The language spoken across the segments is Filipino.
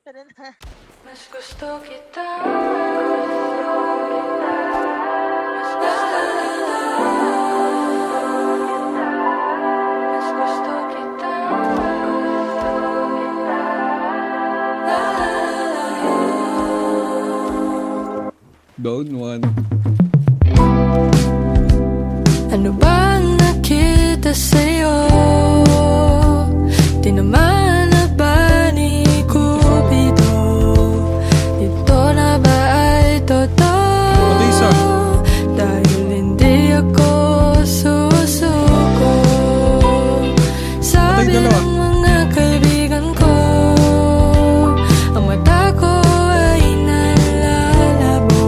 Tara na. Mas gusto kita. Mas gusto kita. Mas gusto kita. Down one. Ano bang nakita sa'yo? Di naman na ba ni Cupido? Ito na ba ay totoo? Pati isa. Dahil hindi ako susuko. Sabi dalawa. ng mga kaibigan ko, ang mata ko ay nalalabo.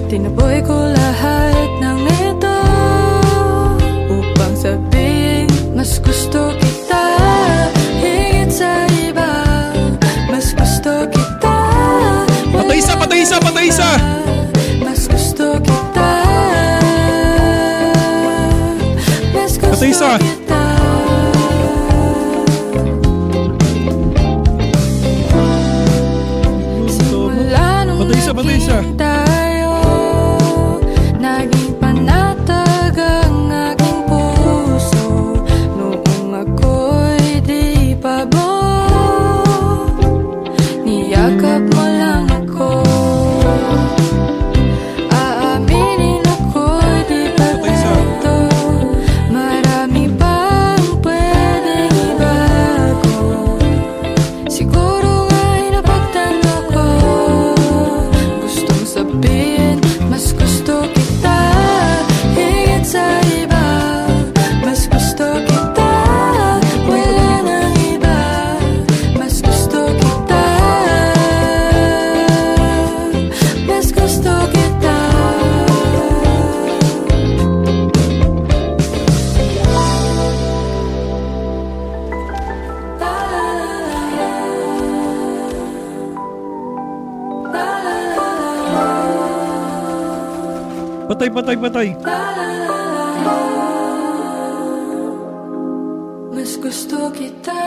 Tinaboy ko lahat ng ito upang sabihin, mas gusto kita higit sa iba. Mas gusto kita. Patay isa, patay isa, patay isa! Mas gusto kita. Mas gusto Patay isa. kita. Simula nung Patay isa, patay isa. naging tayo, naging panatag ang aking puso. Noong ako'y di pa buo, niyakap mo lang ako. Aaminin ako'y di Patay isa. perfecto. Marami pang pwedeng ibago. Siguro nga'y napagtanto ko. Gustong sabihin, mas gusto kita higit sa iba. Mas gusto kita, wala nang iba. Mas gusto kita. Mas gusto kita. Patay, patay, patay. Mas gusto kita.